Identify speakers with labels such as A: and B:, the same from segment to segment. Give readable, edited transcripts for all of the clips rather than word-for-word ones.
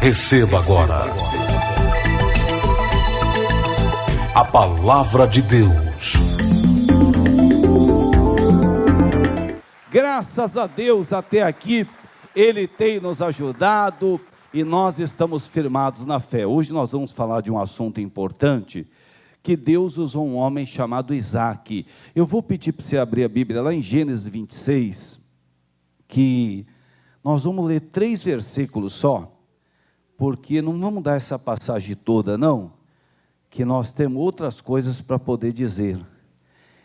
A: Receba agora a palavra de Deus.
B: Graças a Deus, até aqui Ele tem nos ajudado e nós estamos firmados na fé. Hoje nós vamos falar de um assunto importante, que Deus usou um homem chamado Isaac. Eu vou pedir para você abrir a Bíblia lá em Gênesis 26, que nós vamos ler 3 versículos só, porque não vamos dar essa passagem toda não, que nós temos outras coisas para poder dizer.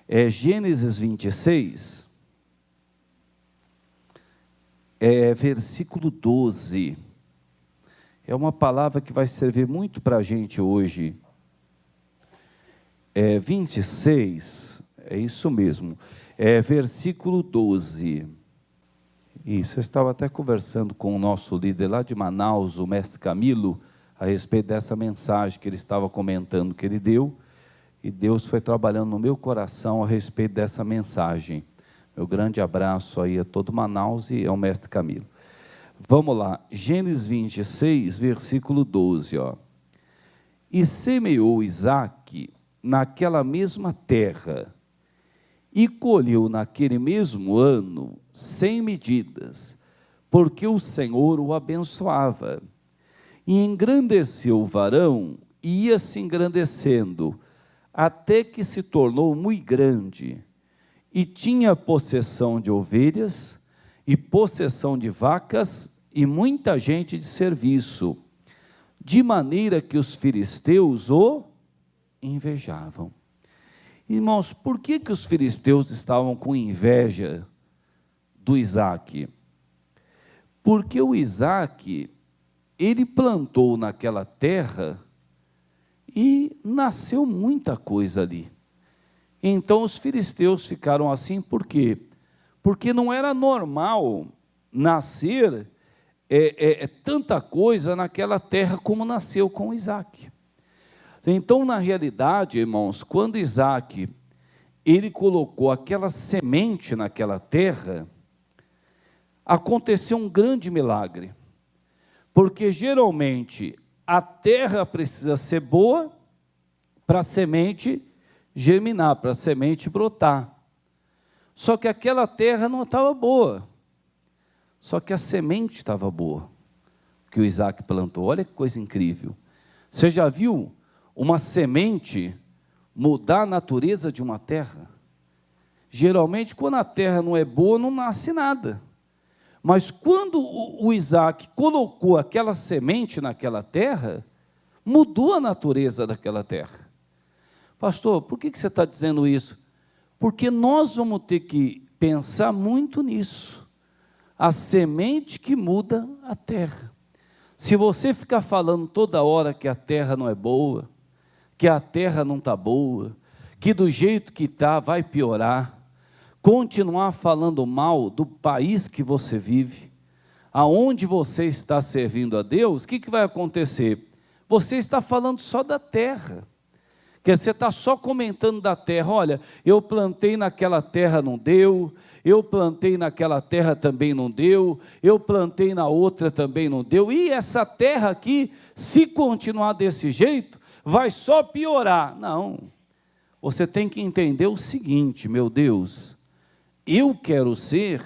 B: É Gênesis 26, versículo 12, é uma palavra que vai servir muito para a gente hoje. 26, é isso mesmo, versículo 12, isso, eu estava até conversando com o nosso líder lá de Manaus, o mestre Camilo, a respeito dessa mensagem que ele estava comentando, que ele deu, e Deus foi trabalhando no meu coração a respeito dessa mensagem. Meu grande abraço aí a todo Manaus e ao mestre Camilo. Vamos lá, Gênesis 26, versículo 12, ó. E semeou Isaque naquela mesma terra, e colheu naquele mesmo ano 100 medidas, porque o Senhor o abençoava. E engrandeceu o varão, e ia se engrandecendo, até que se tornou muito grande, e tinha possessão de ovelhas, e possessão de vacas, e muita gente de serviço, de maneira que os filisteus o invejavam. Irmãos, por que os filisteus estavam com inveja do Isaque? Porque o Isaque, ele plantou naquela terra e nasceu muita coisa ali. Então os filisteus ficaram assim, por quê? Porque não era normal nascer tanta coisa naquela terra como nasceu com Isaque. Então, na realidade, irmãos, quando Isaque, ele colocou aquela semente naquela terra, aconteceu um grande milagre, porque geralmente a terra precisa ser boa para a semente germinar, para a semente brotar. Só que aquela terra não estava boa, só que a semente estava boa, que o Isaque plantou. Olha que coisa incrível. Você já viu uma semente mudar a natureza de uma terra? Geralmente, quando a terra não é boa, não nasce nada. Mas quando o Isaque colocou aquela semente naquela terra, mudou a natureza daquela terra. Pastor, por que você está dizendo isso? Porque nós vamos ter que pensar muito nisso. A semente que muda a terra. Se você ficar falando toda hora que a terra não é boa, que a terra não está boa, que do jeito que está vai piorar, continuar falando mal do país que você vive, aonde você está servindo a Deus, o que vai acontecer? Você está falando só da terra, que você está só comentando da terra. Olha, eu plantei naquela terra, não deu, eu plantei naquela terra, também não deu, eu plantei na outra, também não deu, e essa terra aqui, se continuar desse jeito, vai só piorar. Não, você tem que entender o seguinte, meu Deus, eu quero ser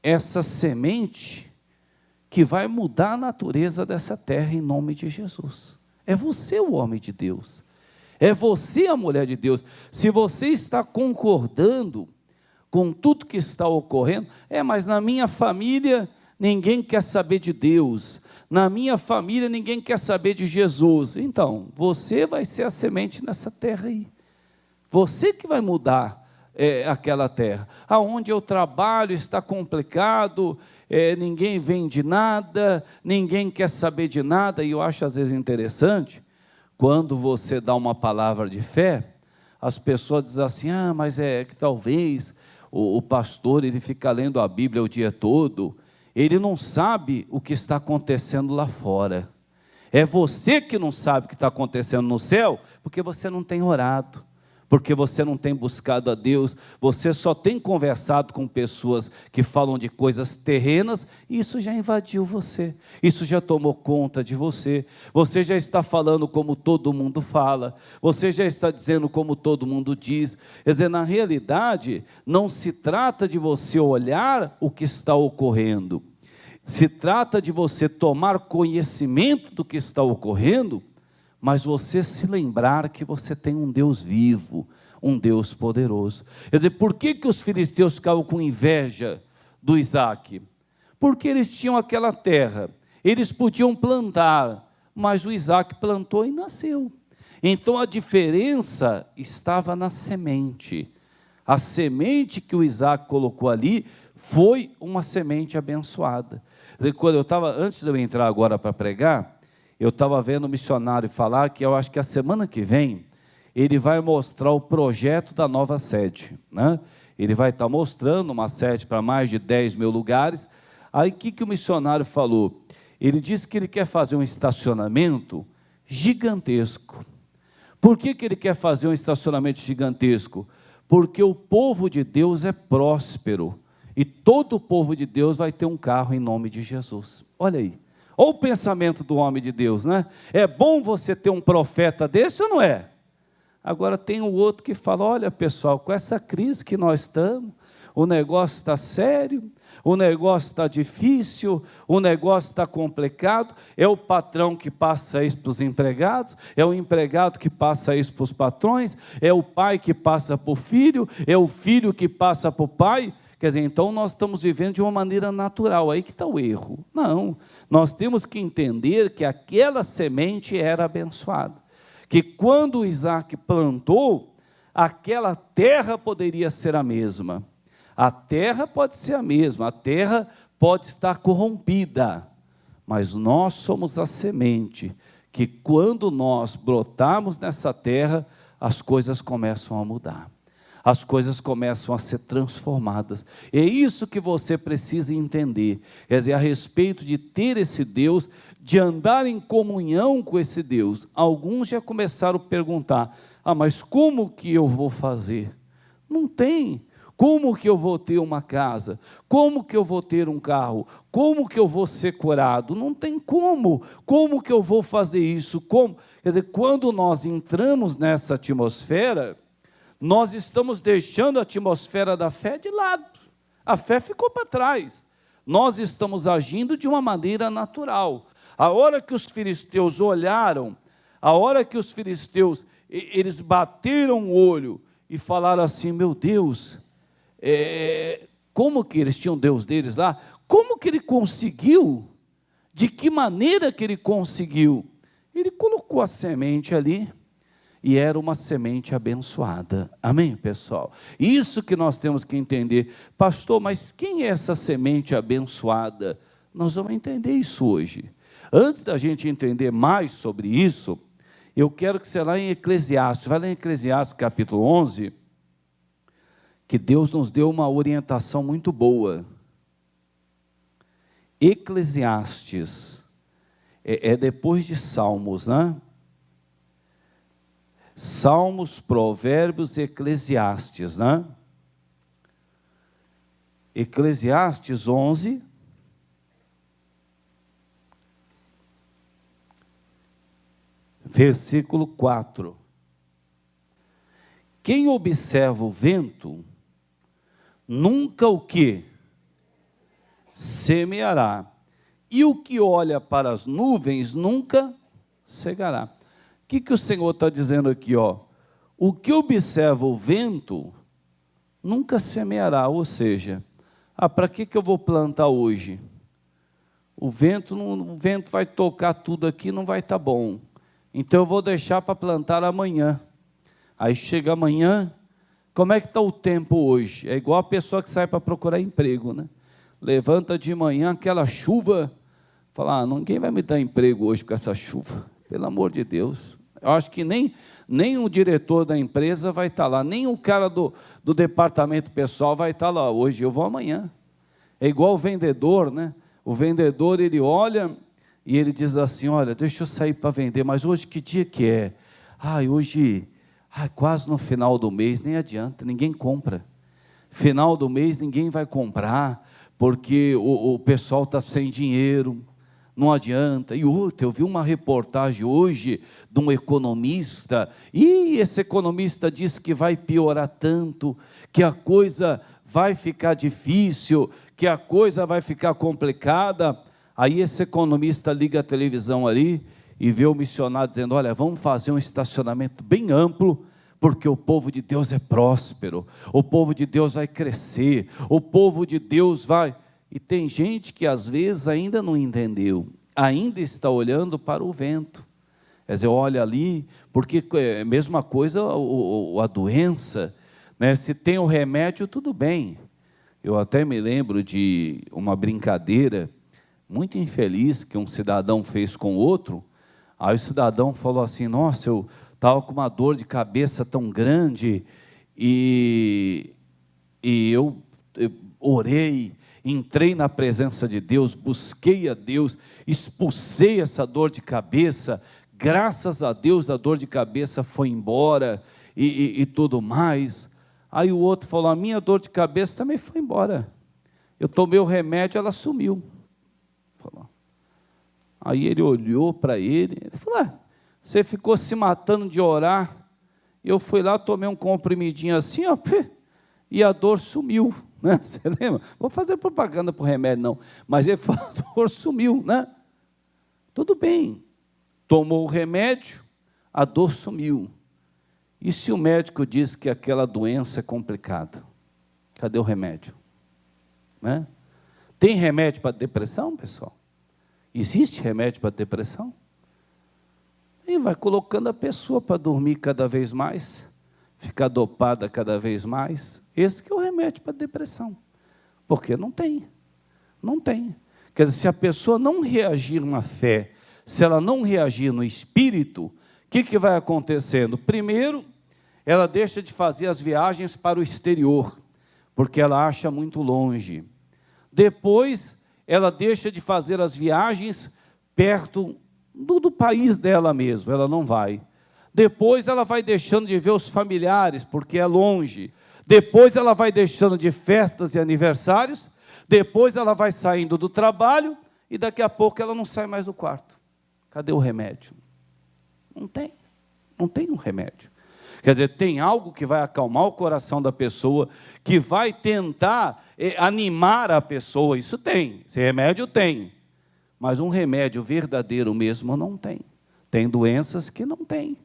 B: essa semente que vai mudar a natureza dessa terra em nome de Jesus. É você o homem de Deus, é você a mulher de Deus. Se você está concordando com tudo que está ocorrendo, mas na minha família ninguém quer saber de Deus, na minha família ninguém quer saber de Jesus. Então, você vai ser a semente nessa terra aí. Você que vai mudar aquela terra. Aonde eu trabalho está complicado, ninguém vende nada, ninguém quer saber de nada. E eu acho às vezes interessante, quando você dá uma palavra de fé, as pessoas dizem assim, mas é que talvez o pastor ele fica lendo a Bíblia o dia todo, ele não sabe o que está acontecendo lá fora. É você que não sabe o que está acontecendo no céu, porque você não tem orado, porque você não tem buscado a Deus, você só tem conversado com pessoas que falam de coisas terrenas, e isso já invadiu você, isso já tomou conta de você, você já está falando como todo mundo fala, você já está dizendo como todo mundo diz. Quer dizer, na realidade, não se trata de você olhar o que está ocorrendo, se trata de você tomar conhecimento do que está ocorrendo, mas você se lembrar que você tem um Deus vivo, um Deus poderoso. Quer dizer, por que os filisteus ficavam com inveja do Isaac? Porque eles tinham aquela terra, eles podiam plantar, mas o Isaac plantou e nasceu. Então a diferença estava na semente. A semente que o Isaac colocou ali foi uma semente abençoada. Quando eu estava, antes de eu entrar agora para pregar, eu estava vendo o missionário falar que eu acho que a semana que vem ele vai mostrar o projeto da nova sede, né? Ele vai estar mostrando uma sede para mais de 10 mil lugares. Aí o que o missionário falou? Ele disse que ele quer fazer um estacionamento gigantesco. Por que ele quer fazer um estacionamento gigantesco? Porque o povo de Deus é próspero, e todo o povo de Deus vai ter um carro em nome de Jesus. Olha aí. Olha o pensamento do homem de Deus, né? É bom você ter um profeta desse ou não é? Agora tem o outro que fala, olha pessoal, com essa crise que nós estamos, o negócio está sério, o negócio está difícil, o negócio está complicado, é o patrão que passa isso para os empregados, é o empregado que passa isso para os patrões, é o pai que passa para o filho, é o filho que passa para o pai. Quer dizer, então nós estamos vivendo de uma maneira natural, aí que está o erro. Não, nós temos que entender que aquela semente era abençoada, que quando Isaac plantou, aquela terra poderia ser a mesma. A terra pode ser a mesma, a terra pode estar corrompida, mas nós somos a semente, que quando nós brotarmos nessa terra, as coisas começam a mudar. As coisas começam a ser transformadas. É isso que você precisa entender. Quer dizer, a respeito de ter esse Deus, de andar em comunhão com esse Deus. Alguns já começaram a perguntar, mas como que eu vou fazer? Não tem. Como que eu vou ter uma casa? Como que eu vou ter um carro? Como que eu vou ser curado? Não tem como. Como que eu vou fazer isso? Como? Quer dizer, quando nós entramos nessa atmosfera, nós estamos deixando a atmosfera da fé de lado. A fé ficou para trás. Nós estamos agindo de uma maneira natural. A hora que os filisteus olharam, a hora que os filisteus, eles bateram o olho e falaram assim, meu Deus, como que eles tinham Deus deles lá? Como que ele conseguiu? De que maneira que ele conseguiu? Ele colocou a semente ali, e era uma semente abençoada. Amém, pessoal? Isso que nós temos que entender. Pastor, mas quem é essa semente abençoada? Nós vamos entender isso hoje. Antes da gente entender mais sobre isso, eu quero que você lá em Eclesiastes, vai lá em Eclesiastes capítulo 11, que Deus nos deu uma orientação muito boa. Eclesiastes, é depois de Salmos, né? Salmos, Provérbios e Eclesiastes, né? Eclesiastes 11, versículo 4. Quem observa o vento, nunca o que? Semeará. E o que olha para as nuvens, nunca cegará. O que o Senhor está dizendo aqui? O que observa o vento, nunca semeará. Ou seja, para que eu vou plantar hoje? O vento vai tocar tudo aqui, não vai estar bom. Então eu vou deixar para plantar amanhã. Aí chega amanhã, como é que está o tempo hoje? É igual a pessoa que sai para procurar emprego, né? Levanta de manhã aquela chuva, fala, ninguém vai me dar emprego hoje com essa chuva, pelo amor de Deus. Eu acho que nem o diretor da empresa vai estar lá, nem o cara do departamento pessoal vai estar lá hoje, eu vou amanhã. É igual o vendedor, né? O vendedor, ele olha e ele diz assim, olha, deixa eu sair para vender, mas hoje que dia que é? Hoje Quase no final do mês, nem adianta, ninguém compra. Final do mês ninguém vai comprar, porque o pessoal está sem dinheiro, não adianta. E outra, eu vi uma reportagem hoje de um economista, e esse economista disse que vai piorar tanto, que a coisa vai ficar difícil, que a coisa vai ficar complicada. Aí esse economista liga a televisão ali e vê o missionário dizendo: olha, vamos fazer um estacionamento bem amplo, porque o povo de Deus é próspero, o povo de Deus vai crescer, o povo de Deus vai... E tem gente que às vezes ainda não entendeu, ainda está olhando para o vento. Quer dizer, olha ali, porque é a mesma coisa a doença, né? Se tem o remédio, tudo bem. Eu até me lembro de uma brincadeira muito infeliz que um cidadão fez com outro. Aí o cidadão falou assim: nossa, eu estava com uma dor de cabeça tão grande, e eu orei, entrei na presença de Deus, busquei a Deus, expulsei essa dor de cabeça, graças a Deus a dor de cabeça foi embora, e tudo mais. Aí o outro falou: a minha dor de cabeça também foi embora, eu tomei o remédio, ela sumiu. Falou. Aí ele olhou para ele falou: você ficou se matando de orar, eu fui lá, tomei um comprimidinho assim, ó, e a dor sumiu, né? Você lembra? Vou fazer propaganda para o remédio, não, mas ele falou: a dor sumiu, né? Tudo bem, tomou o remédio, a dor sumiu. E se o médico diz que aquela doença é complicada? Cadê o remédio? Né? Tem remédio para depressão, pessoal? Existe remédio para depressão? E vai colocando a pessoa para dormir cada vez mais, ficar dopada cada vez mais. Esse que é o remédio para depressão. Porque não tem. Não tem. Quer dizer, se a pessoa não reagir na fé, se ela não reagir no espírito, o que vai acontecendo? Primeiro, ela deixa de fazer as viagens para o exterior, porque ela acha muito longe. Depois, ela deixa de fazer as viagens perto do país dela mesmo, ela não vai. Depois ela vai deixando de ver os familiares, porque é longe. Depois ela vai deixando de festas e aniversários. Depois ela vai saindo do trabalho, e daqui a pouco ela não sai mais do quarto. Cadê o remédio? Não tem um remédio. Quer dizer, tem algo que vai acalmar o coração da pessoa, que vai tentar animar a pessoa. Isso tem, esse remédio tem. Mas um remédio verdadeiro mesmo não tem. Tem doenças que não tem.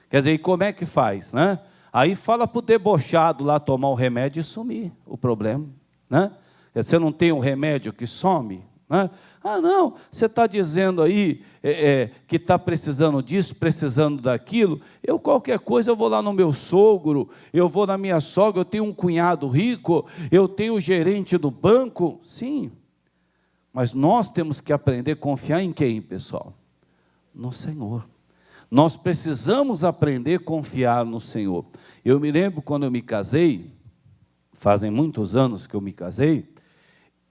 B: Quer dizer, e como é que faz, né? Aí fala para o debochado lá tomar o remédio e sumir o problema, né? Você não tem um remédio que some, né? Não, você está dizendo aí que está precisando disso, precisando daquilo. Qualquer coisa, eu vou lá no meu sogro, eu vou na minha sogra, eu tenho um cunhado rico, eu tenho o gerente do banco. Sim, mas nós temos que aprender a confiar em quem, pessoal? No Senhor. Nós precisamos aprender a confiar no Senhor. Eu me lembro quando eu me casei, fazem muitos anos que eu me casei,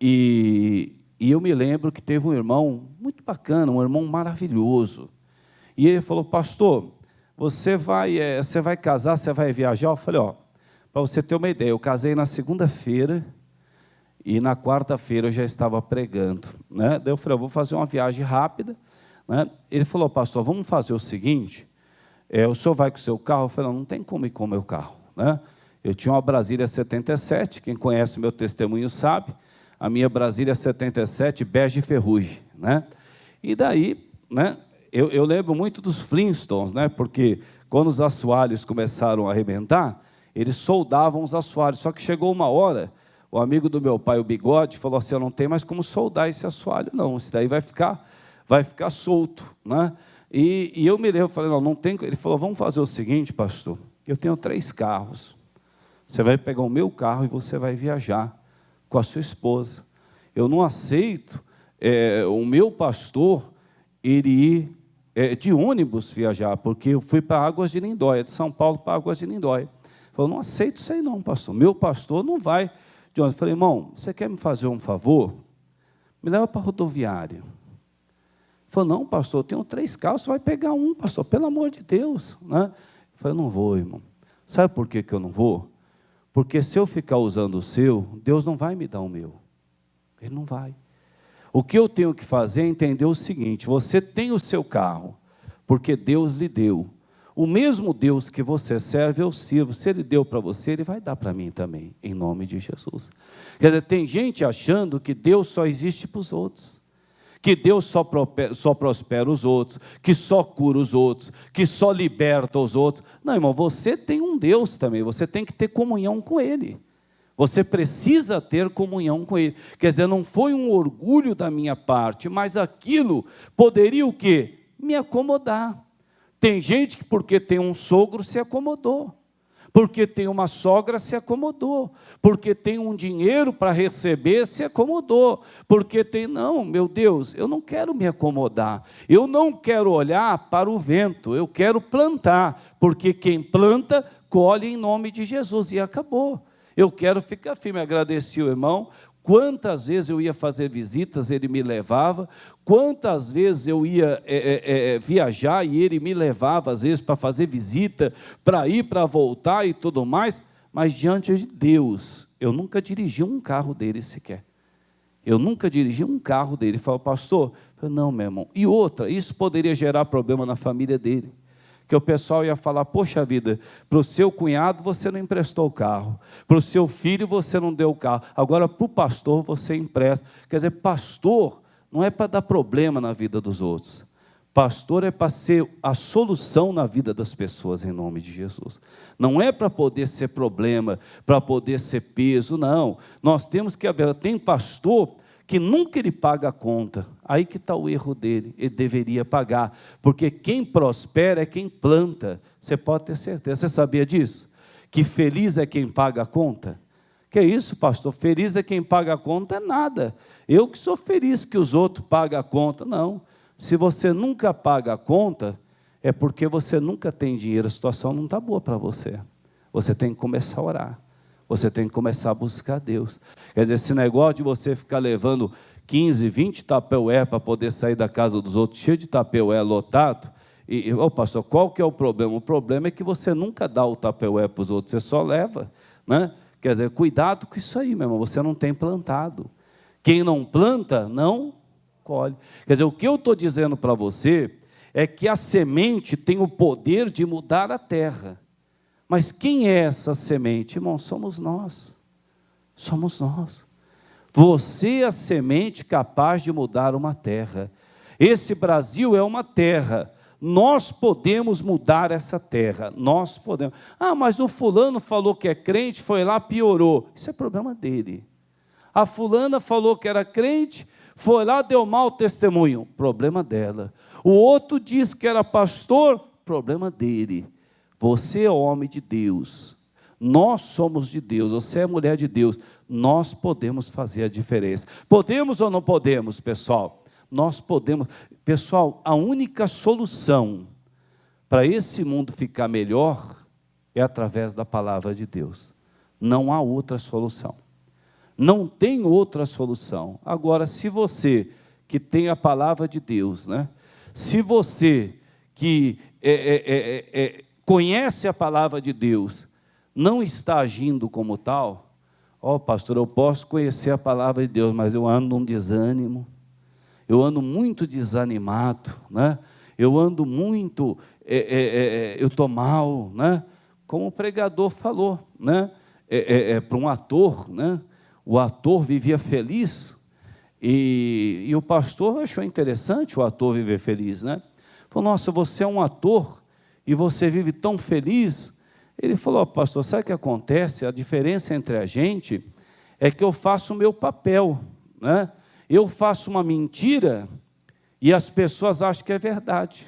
B: e eu me lembro que teve um irmão muito bacana, um irmão maravilhoso. E ele falou: pastor, você vai casar, você vai viajar? Eu falei: para você ter uma ideia, eu casei na segunda-feira, e na quarta-feira eu já estava pregando, né? Daí eu falei: eu vou fazer uma viagem rápida, né? Ele falou: pastor, vamos fazer o seguinte, o senhor vai com o seu carro? Eu falei: não tem como ir com o meu carro, né? Eu tinha uma Brasília 77, quem conhece meu testemunho sabe, a minha Brasília 77, bege ferrugem, né? E daí, né, eu lembro muito dos Flintstones, né? Porque quando os assoalhos começaram a arrebentar, eles soldavam os assoalhos, só que chegou uma hora, o amigo do meu pai, o Bigode, falou assim: eu não tenho mais como soldar esse assoalho, não, isso daí vai ficar solto, né? E eu me lembro, eu falei: não tem. Ele falou: vamos fazer o seguinte, pastor, eu tenho 3 carros, você vai pegar o meu carro e você vai viajar com a sua esposa. Eu não aceito o meu pastor ele ir de ônibus viajar, porque eu fui para Águas de Lindóia, de São Paulo para Águas de Lindóia. Eu falei: não aceito isso aí não, pastor, meu pastor não vai de ônibus. Eu falei: irmão, você quer me fazer um favor? Me leva para a rodoviária. Ele falou: não, pastor, eu tenho 3 carros, você vai pegar um, pastor, pelo amor de Deus, né? falei, eu não vou, irmão. Sabe por que eu não vou? Porque se eu ficar usando o seu, Deus não vai me dar o meu. Ele não vai. O que eu tenho que fazer é entender o seguinte: você tem o seu carro, porque Deus lhe deu. O mesmo Deus que você serve, eu sirvo. Se Ele deu para você, Ele vai dar para mim também, em nome de Jesus. Quer dizer, tem gente achando que Deus só existe para os outros, que Deus só prospera os outros, que só cura os outros, que só liberta os outros. Não, irmão, você tem um Deus também, você tem que ter comunhão com Ele. Você precisa ter comunhão com Ele. Quer dizer, não foi um orgulho da minha parte, mas aquilo poderia o quê? Me acomodar. Tem gente que porque tem um sogro se acomodou, porque tem uma sogra se acomodou, porque tem um dinheiro para receber se acomodou, porque tem, não, meu Deus, eu não quero me acomodar, eu não quero olhar para o vento, eu quero plantar, porque quem planta, colhe em nome de Jesus, e acabou. Eu quero ficar firme. Agradeci o irmão. Quantas vezes eu ia fazer visitas, ele me levava. Quantas vezes eu ia viajar e ele me levava, às vezes, para fazer visita, para ir, para voltar e tudo mais. Mas diante de Deus, eu nunca dirigi um carro dele sequer. Eu nunca dirigi um carro dele. Ele falou, pastor, eu falei, não, meu irmão. E outra, isso poderia gerar problema na família dele. Que o pessoal ia falar, poxa vida, para o seu cunhado você não emprestou o carro, para o seu filho você não deu o carro, agora para o pastor você empresta. Quer dizer, pastor não é para dar problema na vida dos outros, pastor é para ser a solução na vida das pessoas, em nome de Jesus. Não é para poder ser problema, para poder ser peso, não. Nós temos que haver, tem pastor que nunca ele paga a conta, aí que está o erro dele, ele deveria pagar, porque quem prospera é quem planta, você pode ter certeza. Você sabia disso? Que feliz é quem paga a conta? Que é isso, pastor? Feliz é quem paga a conta? É nada, eu que sou feliz que os outros pagam a conta. Não, se você nunca paga a conta, é porque você nunca tem dinheiro, a situação não está boa para você, você tem que começar a orar. Você tem que começar a buscar Deus. Quer dizer, esse negócio de você ficar levando 15, 20 tapeué para poder sair da casa dos outros, cheio de tapeué lotado, pastor, qual que é o problema? O problema é que você nunca dá o tapeué para os outros, você só leva, né? Quer dizer, cuidado com isso aí, meu irmão, você não tem plantado. Quem não planta, não colhe. Quer dizer, o que eu estou dizendo para você é que a semente tem o poder de mudar a terra. Mas quem é essa semente? Irmão, somos nós. Somos nós. Você é a semente capaz de mudar uma terra. Esse Brasil é uma terra. Nós podemos mudar essa terra. Nós podemos. Ah, mas o fulano falou que é crente, foi lá, piorou. Isso é problema dele. A fulana falou que era crente, foi lá, deu mau testemunho. Problema dela. O outro disse que era pastor. Problema dele. Você é homem de Deus, nós somos de Deus, você é mulher de Deus, nós podemos fazer a diferença. Podemos ou não podemos, pessoal? Nós podemos. Pessoal, a única solução para esse mundo ficar melhor é através da palavra de Deus. Não há outra solução. Não tem outra solução. Agora, se você que tem a palavra de Deus, né? Se você que conhece a palavra de Deus, não está agindo como tal, pastor, eu posso conhecer a palavra de Deus, mas eu ando num desânimo, eu ando muito desanimado, né? Eu ando muito, eu estou mal, né? Como o pregador falou, né? Para um ator, né? O ator vivia feliz, e o pastor achou interessante o ator viver feliz, né? Falou, nossa, você é um ator, e você vive tão feliz. Ele falou, pastor, sabe o que acontece? A diferença entre a gente é que eu faço o meu papel, né? Eu faço uma mentira e as pessoas acham que é verdade.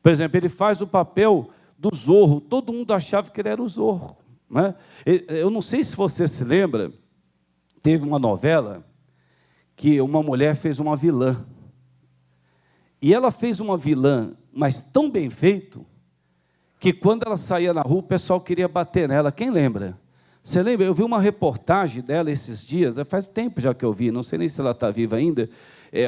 B: Por exemplo, ele faz o papel do Zorro, todo mundo achava que ele era o Zorro, né? Eu não sei se você se lembra, teve uma novela que uma mulher fez uma vilã, e ela fez uma vilã, mas tão bem feito, que quando ela saía na rua, o pessoal queria bater nela. Quem lembra? Você lembra? Eu vi uma reportagem dela esses dias, faz tempo já que eu vi, não sei nem se ela está viva ainda.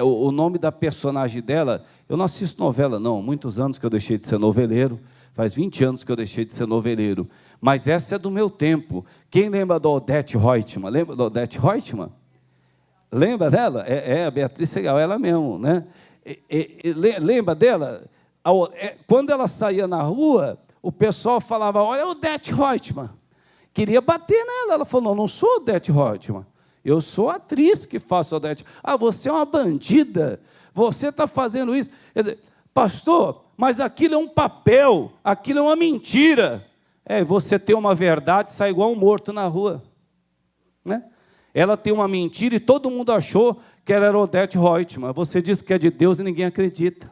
B: O nome da personagem dela, eu não assisto novela não, muitos anos que eu deixei de ser noveleiro, Faz 20 anos que eu deixei de ser noveleiro. Mas essa é do meu tempo. Quem lembra da Odete Reutemann? Lembra da Odete Reutemann? Lembra dela? A Beatriz Segal, ela mesmo, né? Lembra dela? Quando ela saía na rua, o pessoal falava, olha a Odete Reutemann. Queria bater nela. Ela falou, não sou Odete Reutemann. Eu sou atriz que faço Odete. Ah, você é uma bandida. Você está fazendo isso. Quer dizer, pastor, mas aquilo é um papel. Aquilo é uma mentira. Você tem uma verdade, sai igual um morto na rua. Né? Ela tem uma mentira e todo mundo achou que ela era Odete Reutemann. Você diz que é de Deus e ninguém acredita.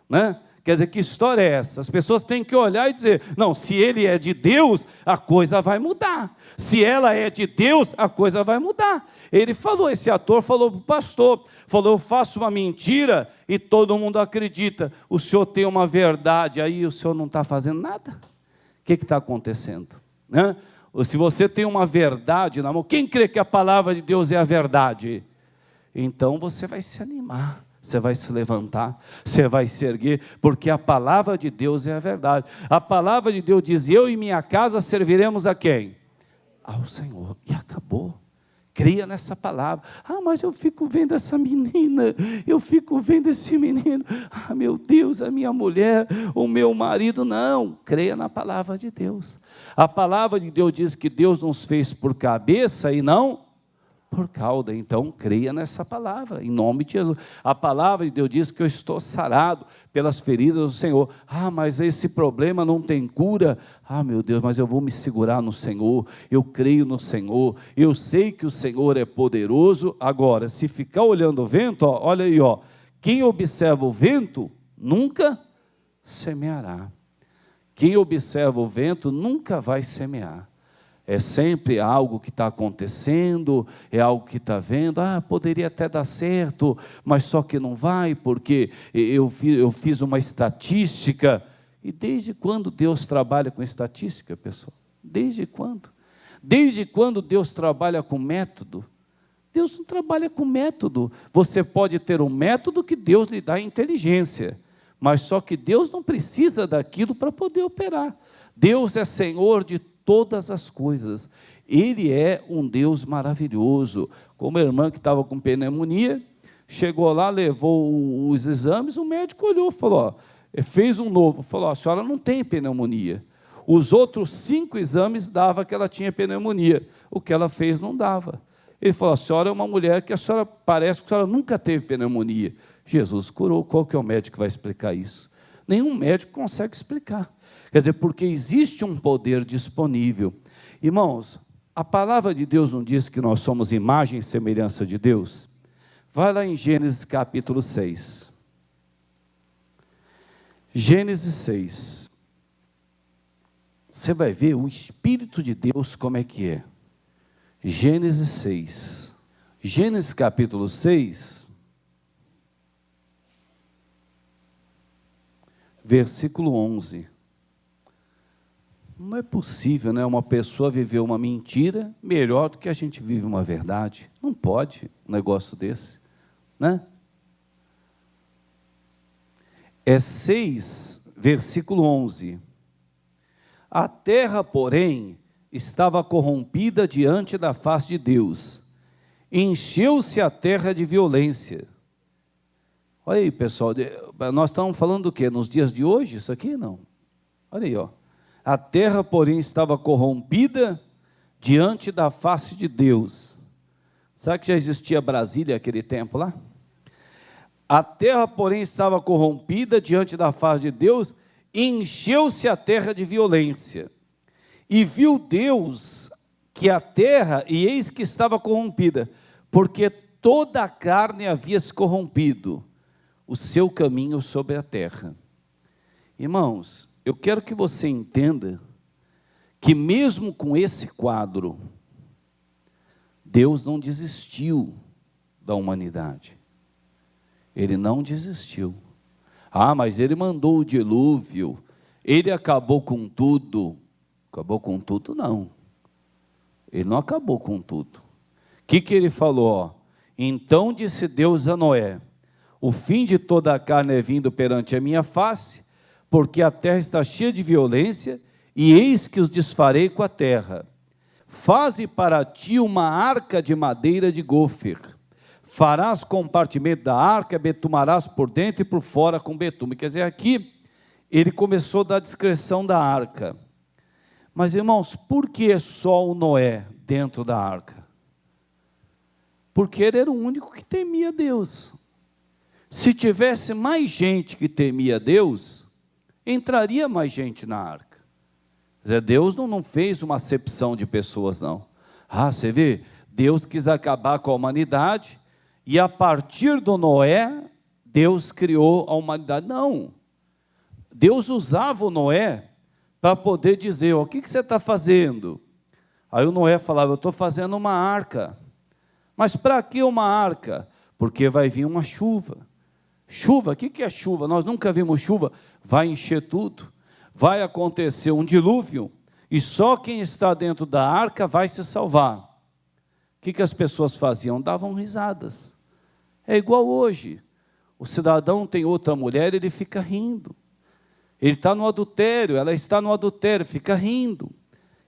B: Né? Quer dizer, que história é essa? As pessoas têm que olhar e dizer, não, se ele é de Deus, a coisa vai mudar. Se ela é de Deus, a coisa vai mudar. Ele falou, esse ator falou para o pastor, falou, eu faço uma mentira e todo mundo acredita. O senhor tem uma verdade, aí o senhor não está fazendo nada. O que está acontecendo? Né? Se você tem uma verdade na mão, quem crê que a palavra de Deus é a verdade? Então você vai se animar. Você vai se levantar, você vai se erguer, porque a palavra de Deus é a verdade. A palavra de Deus diz, eu e minha casa serviremos a quem? Ao Senhor. E acabou. Creia nessa palavra. Ah, mas eu fico vendo essa menina, eu fico vendo esse menino. Ah, meu Deus, a minha mulher, o meu marido. Não, creia na palavra de Deus. A palavra de Deus diz que Deus nos fez por cabeça e não por cauda. Então creia nessa palavra, em nome de Jesus. A palavra de Deus diz que eu estou sarado pelas feridas do Senhor. Ah, mas esse problema não tem cura. Ah, meu Deus, mas eu vou me segurar no Senhor, eu creio no Senhor, eu sei que o Senhor é poderoso. Agora, se ficar olhando o vento, ó, olha aí, ó, quem observa o vento, nunca semeará. Quem observa o vento, nunca vai semear. É sempre algo que está acontecendo, é algo que está vendo, poderia até dar certo, mas só que não vai, porque eu fiz uma estatística. E desde quando Deus trabalha com estatística, pessoal? Desde quando? Desde quando Deus trabalha com método? Deus não trabalha com método. Você pode ter um método que Deus lhe dá inteligência, mas só que Deus não precisa daquilo para poder operar. Deus é Senhor de todas as coisas. Ele é um Deus maravilhoso. Como a irmã que estava com pneumonia, chegou lá, levou os exames, o médico olhou, falou, fez um novo, falou, a senhora não tem pneumonia. Os outros 5 exames dava que ela tinha pneumonia, o que ela fez não dava. Ele falou, a senhora é uma mulher que a senhora parece que a senhora nunca teve pneumonia. Jesus curou. Qual que é o médico que vai explicar isso? Nenhum médico consegue explicar. Quer dizer, porque existe um poder disponível. Irmãos, a palavra de Deus não diz que nós somos imagem e semelhança de Deus? Vai lá em Gênesis capítulo 6. Gênesis 6. Você vai ver o Espírito de Deus como é que é. Gênesis 6. Gênesis capítulo 6, versículo 11. Não é possível, né, uma pessoa viver uma mentira melhor do que a gente vive uma verdade. Não pode um negócio desse, né? É 6, versículo 11. A terra, porém, estava corrompida diante da face de Deus. Encheu-se a terra de violência. Olha aí, pessoal, nós estamos falando do quê? Nos dias de hoje, isso aqui? Não. Olha aí, ó. A terra, porém, estava corrompida diante da face de Deus. Sabe que já existia Brasília naquele tempo lá? A terra, porém, estava corrompida diante da face de Deus, e encheu-se a terra de violência. E viu Deus que a terra, e eis que estava corrompida, porque toda a carne havia se corrompido, o seu caminho sobre a terra. Irmãos, eu quero que você entenda que mesmo com esse quadro, Deus não desistiu da humanidade. Ele não desistiu. Ah, mas ele mandou o dilúvio, ele acabou com tudo. Acabou com tudo, não. Ele não acabou com tudo. O que ele falou? Ó? Então disse Deus a Noé, o fim de toda a carne é vindo perante a minha face, porque a terra está cheia de violência, e eis que os desfarei com a terra. Faze para ti uma arca de madeira de gofer. Farás compartimento da arca, betumarás por dentro e por fora com betume. Quer dizer, aqui ele começou da descrição da arca. Mas, irmãos, por que só o Noé dentro da arca? Porque ele era o único que temia Deus. Se tivesse mais gente que temia Deus, entraria mais gente na arca. Quer dizer, Deus não fez uma acepção de pessoas, não. Você vê, Deus quis acabar com a humanidade, e a partir do Noé, Deus criou a humanidade. Não. Deus usava o Noé para poder dizer, o que você está fazendo? Aí o Noé falava, eu estou fazendo uma arca. Mas para que uma arca? Porque vai vir uma chuva. Chuva, o que é chuva? Nós nunca vimos chuva. Vai encher tudo. Vai acontecer um dilúvio, e só quem está dentro da arca vai se salvar. O que as pessoas faziam? Davam risadas. É igual hoje. O cidadão tem outra mulher, ele fica rindo. Ele está no adultério, ela está no adultério, fica rindo.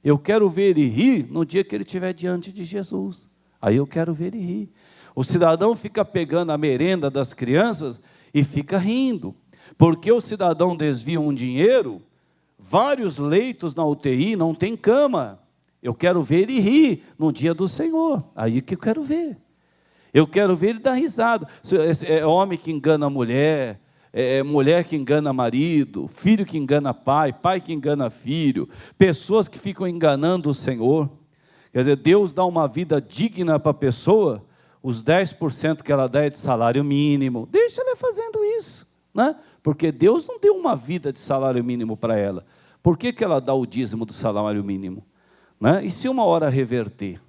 B: Eu quero ver ele rir no dia que ele estiver diante de Jesus. Aí eu quero ver ele rir. O cidadão fica pegando a merenda das crianças e fica rindo. Porque o cidadão desvia um dinheiro, vários leitos na UTI, não tem cama. Eu quero ver ele rir no dia do Senhor. Aí que eu quero ver. Eu quero ver ele dar risada. É homem que engana mulher, é mulher que engana marido, filho que engana pai, pai que engana filho, pessoas que ficam enganando o Senhor. Quer dizer, Deus dá uma vida digna para a pessoa, os 10% que ela dá é de salário mínimo. Deixa ela fazendo isso, né? Porque Deus não deu uma vida de salário mínimo para ela. Por que ela dá o dízimo do salário mínimo? Né? E se uma hora reverter?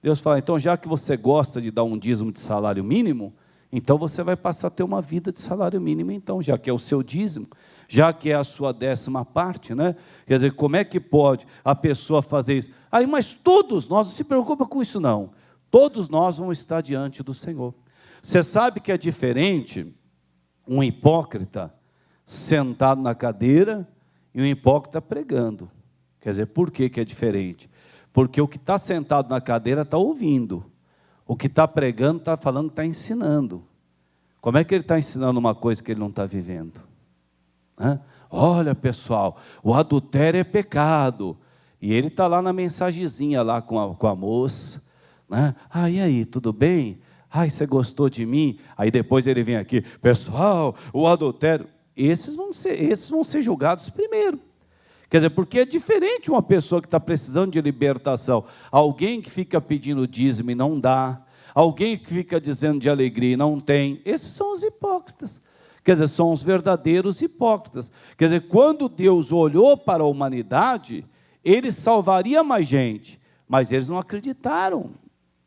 B: Deus fala, então já que você gosta de dar um dízimo de salário mínimo, então você vai passar a ter uma vida de salário mínimo, então, já que é o seu dízimo, já que é a sua 10ª parte, né? Quer dizer, como é que pode a pessoa fazer isso? Aí, mas todos nós, não se preocupa com isso não, todos nós vamos estar diante do Senhor. Você sabe que é diferente um hipócrita sentado na cadeira e um hipócrita pregando. Quer dizer, por que é diferente? Porque o que está sentado na cadeira está ouvindo, o que está pregando está falando que está ensinando. Como é que ele está ensinando uma coisa que ele não está vivendo? Olha, pessoal, o adultério é pecado. E ele está lá na mensagenzinha lá com a moça, né? E aí, tudo bem? Você gostou de mim? Aí depois ele vem aqui, pessoal, o adultério. Esses vão ser julgados primeiro. Quer dizer, porque é diferente uma pessoa que está precisando de libertação. Alguém que fica pedindo dízimo e não dá. Alguém que fica dizendo de alegria e não tem. Esses são os hipócritas. Quer dizer, são os verdadeiros hipócritas. Quer dizer, quando Deus olhou para a humanidade, Ele salvaria mais gente. Mas eles não acreditaram.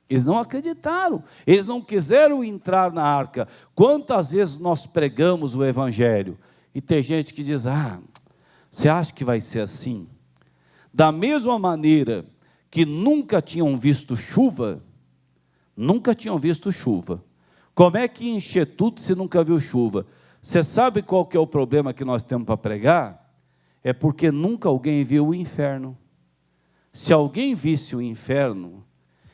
B: Eles não acreditaram. Eles não quiseram entrar na arca. Quantas vezes nós pregamos o Evangelho? E tem gente que diz, você acha que vai ser assim? Da mesma maneira que nunca tinham visto chuva, como é que encher tudo se nunca viu chuva? Você sabe qual que é o problema que nós temos para pregar? É porque nunca alguém viu o inferno. Se alguém visse o inferno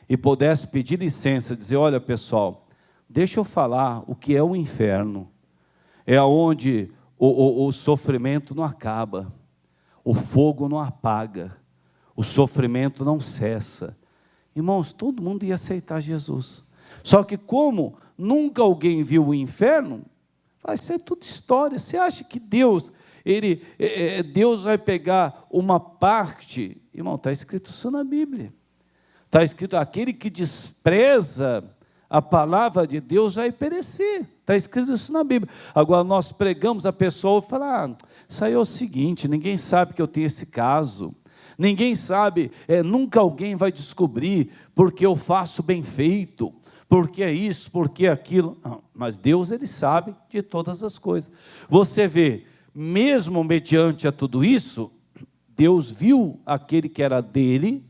B: e pudesse pedir licença, dizer, olha pessoal, deixa eu falar o que é o inferno. É onde o sofrimento não acaba, o fogo não apaga, o sofrimento não cessa. Irmãos, todo mundo ia aceitar Jesus. Só que como nunca alguém viu o inferno, vai ser tudo história. Você acha que Deus vai pegar uma parte? Irmão, está escrito isso na Bíblia. Está escrito, aquele que despreza a palavra de Deus vai perecer. Está escrito isso na Bíblia. Agora nós pregamos, a pessoa fala, isso aí é o seguinte, ninguém sabe que eu tenho esse caso. Ninguém sabe, nunca alguém vai descobrir porque eu faço bem feito, porque é isso, porque é aquilo. Não, mas Deus, Ele sabe de todas as coisas. Você vê, mesmo mediante a tudo isso, Deus viu aquele que era dele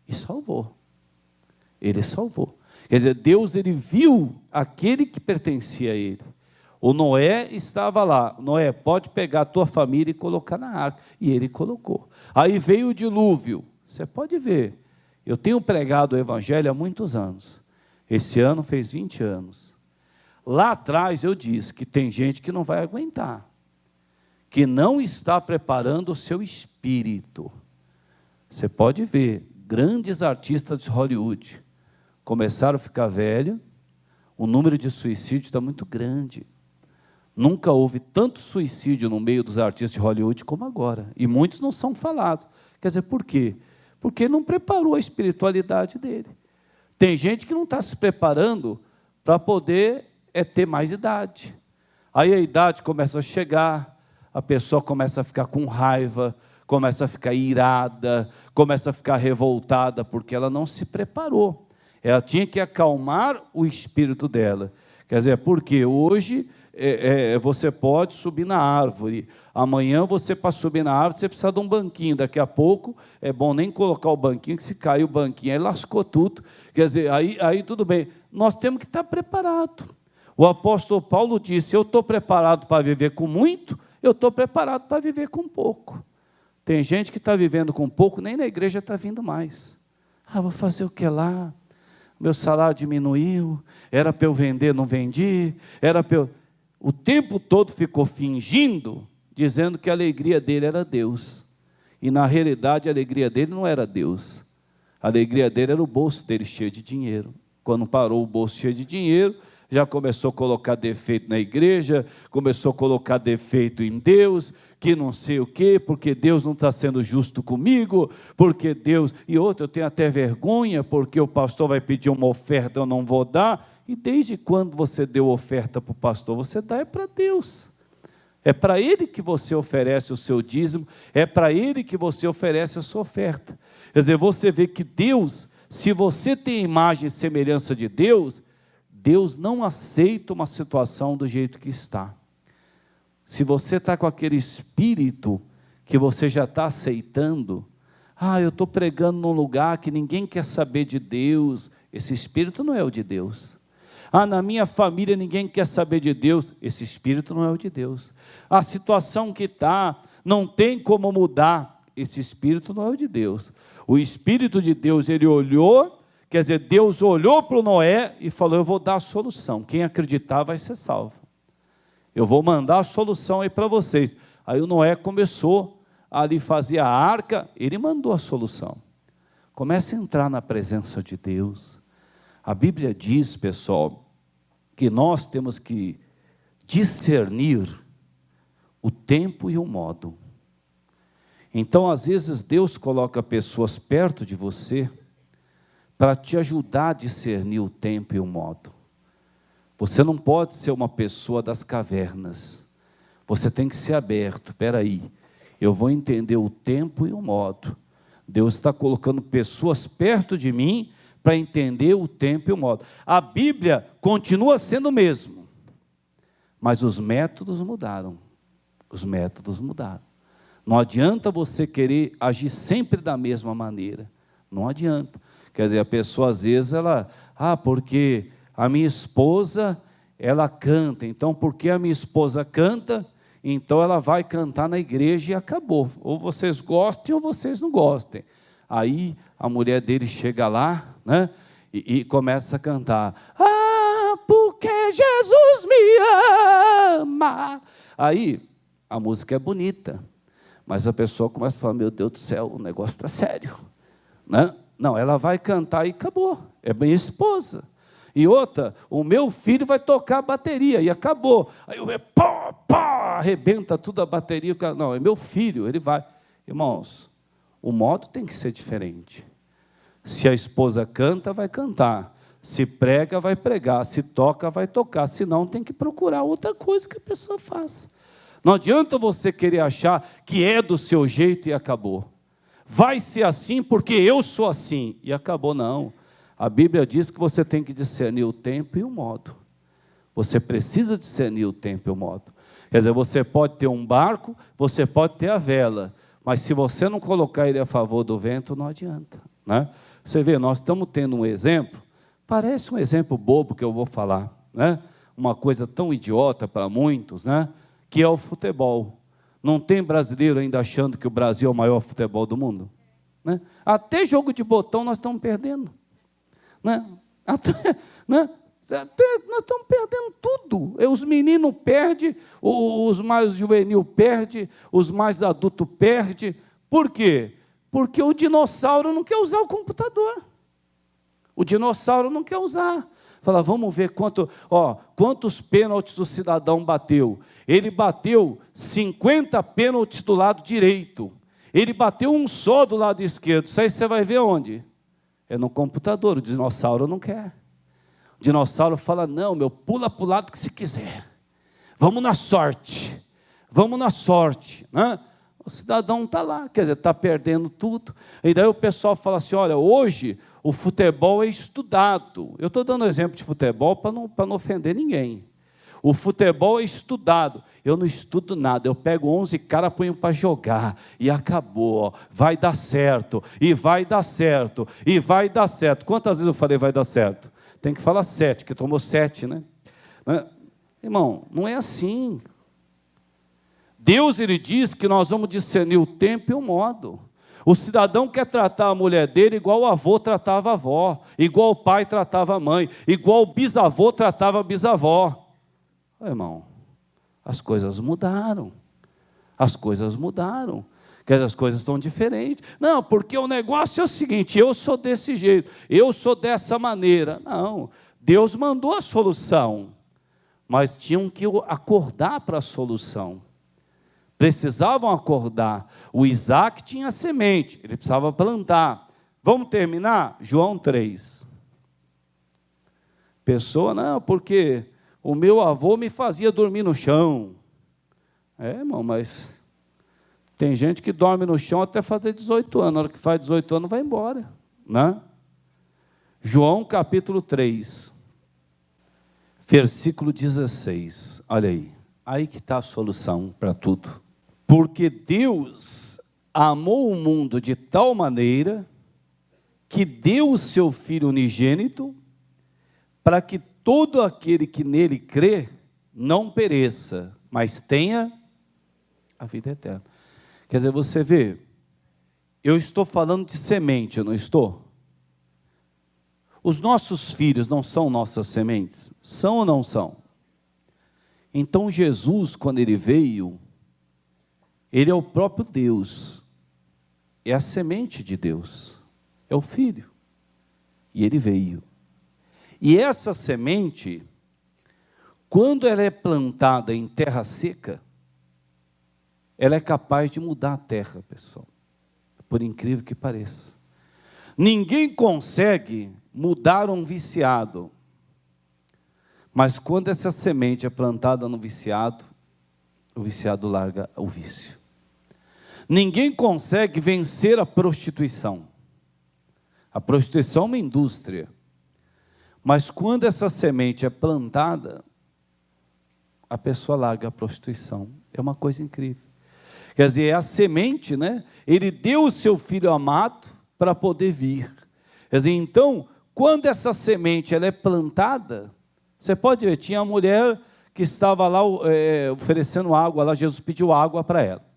B: e salvou. Ele salvou. Quer dizer, Deus, Ele viu aquele que pertencia a Ele. O Noé estava lá. Noé, pode pegar a tua família e colocar na arca. E ele colocou. Aí veio o dilúvio. Você pode ver. Eu tenho pregado o evangelho há muitos anos. Esse ano fez 20 anos. Lá atrás eu disse que tem gente que não vai aguentar. Que não está preparando o seu espírito. Você pode ver, grandes artistas de Hollywood começaram a ficar velhos, o número de suicídio está muito grande. Nunca houve tanto suicídio no meio dos artistas de Hollywood como agora. E muitos não são falados. Quer dizer, por quê? Porque não preparou a espiritualidade dele. Tem gente que não está se preparando para poder ter mais idade. Aí a idade começa a chegar, a pessoa começa a ficar com raiva, começa a ficar irada, começa a ficar revoltada, porque ela não se preparou. Ela tinha que acalmar o espírito dela. Quer dizer, porque hoje você pode subir na árvore, amanhã você, para subir na árvore, você precisa de um banquinho, daqui a pouco é bom nem colocar o banquinho, que se cair o banquinho, aí lascou tudo. Quer dizer, aí tudo bem. Nós temos que estar preparados. O apóstolo Paulo disse, eu estou preparado para viver com muito, eu estou preparado para viver com pouco. Tem gente que está vivendo com pouco, nem na igreja está vindo mais. Vou fazer o que lá? Meu salário diminuiu, era para eu vender, não vendi, era para eu... O tempo todo ficou fingindo, dizendo que a alegria dele era Deus. E na realidade a alegria dele não era Deus. A alegria dele era o bolso dele cheio de dinheiro. Quando parou o bolso cheio de dinheiro, já começou a colocar defeito na igreja, começou a colocar defeito em Deus, que não sei o quê, porque Deus não está sendo justo comigo, porque Deus... E outro, eu tenho até vergonha, porque o pastor vai pedir uma oferta, eu não vou dar. E desde quando você deu oferta para o pastor? Você dá para Deus. É para Ele que você oferece o seu dízimo, é para Ele que você oferece a sua oferta. Quer dizer, você vê que Deus, se você tem a imagem e semelhança de Deus, Deus não aceita uma situação do jeito que está. Se você está com aquele espírito que você já está aceitando, eu estou pregando num lugar que ninguém quer saber de Deus, esse espírito não é o de Deus. Na minha família ninguém quer saber de Deus, esse espírito não é o de Deus. A situação que está, não tem como mudar, esse espírito não é o de Deus. O espírito de Deus, ele olhou, quer dizer, Deus olhou para o Noé e falou, eu vou dar a solução, quem acreditar vai ser salvo. Eu vou mandar a solução aí para vocês. Aí o Noé começou ali fazer a arca, ele mandou a solução. Comece a entrar na presença de Deus. A Bíblia diz, pessoal, que nós temos que discernir o tempo e o modo. Então, às vezes, Deus coloca pessoas perto de você para te ajudar a discernir o tempo e o modo. Você não pode ser uma pessoa das cavernas. Você tem que ser aberto. Espera aí, eu vou entender o tempo e o modo. Deus está colocando pessoas perto de mim para entender o tempo e o modo. A Bíblia continua sendo o mesmo, mas os métodos mudaram. Os métodos mudaram. Não adianta você querer agir sempre da mesma maneira. Não adianta. Quer dizer, a pessoa às vezes ela... porque a minha esposa, ela canta. Então, porque a minha esposa canta, então ela vai cantar na igreja e acabou. Ou vocês gostem ou vocês não gostem. Aí a mulher dele chega lá, né, e começa a cantar. Porque Jesus me ama. Aí a música é bonita, mas a pessoa começa a falar, meu Deus do céu, o negócio está sério, né? Não, ela vai cantar e acabou, é minha esposa. E outra, o meu filho vai tocar a bateria, e acabou. Aí arrebenta tudo a bateria. Não, é meu filho, ele vai. Irmãos, o modo tem que ser diferente. Se a esposa canta, vai cantar. Se prega, vai pregar. Se toca, vai tocar. Se não, tem que procurar outra coisa que a pessoa faça. Não adianta você querer achar que é do seu jeito e acabou. Vai ser assim porque eu sou assim. E acabou, não. A Bíblia diz que você tem que discernir o tempo e o modo. Você precisa discernir o tempo e o modo. Quer dizer, você pode ter um barco, você pode ter a vela, mas se você não colocar ele a favor do vento, não adianta, né? Você vê, nós estamos tendo um exemplo, parece um exemplo bobo que eu vou falar, né? uma coisa tão idiota para muitos, né? Que é o futebol. Não tem brasileiro ainda achando que o Brasil é o maior futebol do mundo? Né? Até jogo de botão nós estamos perdendo. Né? Né? Nós estamos perdendo tudo. Os meninos perdem, os mais juvenil perdem, os mais adultos perdem. Por quê? Porque o dinossauro não quer usar o computador. O dinossauro não quer usar. Fala, vamos ver quantos pênaltis o cidadão bateu. Ele bateu 50 pênaltis do lado direito. Ele bateu um só do lado esquerdo. Isso aí você vai ver onde? É no computador. O dinossauro não quer. O dinossauro fala, não, meu, pula para o lado que se quiser. Vamos na sorte. Vamos na sorte. Né? O cidadão está lá, quer dizer, está perdendo tudo. E daí o pessoal fala assim, olha, hoje o futebol é estudado. Eu estou dando exemplo de futebol para não ofender ninguém. O futebol é estudado. Eu não estudo nada. Eu pego 11 caras, ponho para jogar. E acabou. Ó. Vai dar certo. E vai dar certo. E vai dar certo. Quantas vezes eu falei vai dar certo? Tem que falar 7, que tomou 7, né? Irmão, não é assim. Deus, ele diz que nós vamos discernir o tempo e o modo. O cidadão quer tratar a mulher dele igual o avô tratava a avó, igual o pai tratava a mãe, igual o bisavô tratava a bisavó. Irmão, as coisas mudaram. As coisas mudaram. Quer dizer, as coisas estão diferentes. Não, porque o negócio é o seguinte, eu sou desse jeito, eu sou dessa maneira. Não, Deus mandou a solução, mas tinham que acordar para a solução. Precisavam acordar. O Isaac tinha semente, ele precisava plantar. Vamos terminar? João 3. Pessoa, não, porque o meu avô me fazia dormir no chão. Irmão, mas tem gente que dorme no chão até fazer 18 anos. Na hora que faz 18 anos, vai embora. Né? João capítulo 3, versículo 16. Olha aí. Aí que está a solução para tudo. Porque Deus amou o mundo de tal maneira que deu o seu Filho unigênito para que todo aquele que nele crê não pereça, mas tenha a vida eterna. Quer dizer, você vê, eu estou falando de semente, eu não estou? Os nossos filhos não são nossas sementes? São ou não são? Então Jesus, quando ele veio, ele é o próprio Deus, é a semente de Deus, é o Filho, e ele veio. E essa semente, quando ela é plantada em terra seca, ela é capaz de mudar a terra, pessoal, por incrível que pareça. Ninguém consegue mudar um viciado, mas quando essa semente é plantada no viciado, o viciado larga o vício. Ninguém consegue vencer a prostituição. A prostituição é uma indústria. Mas quando essa semente é plantada, a pessoa larga a prostituição. É uma coisa incrível. Quer dizer, é a semente, né? Ele deu o seu Filho amado para poder vir. Quer dizer, então, quando essa semente ela é plantada, você pode ver, tinha uma mulher que estava lá oferecendo água, lá Jesus pediu água para ela.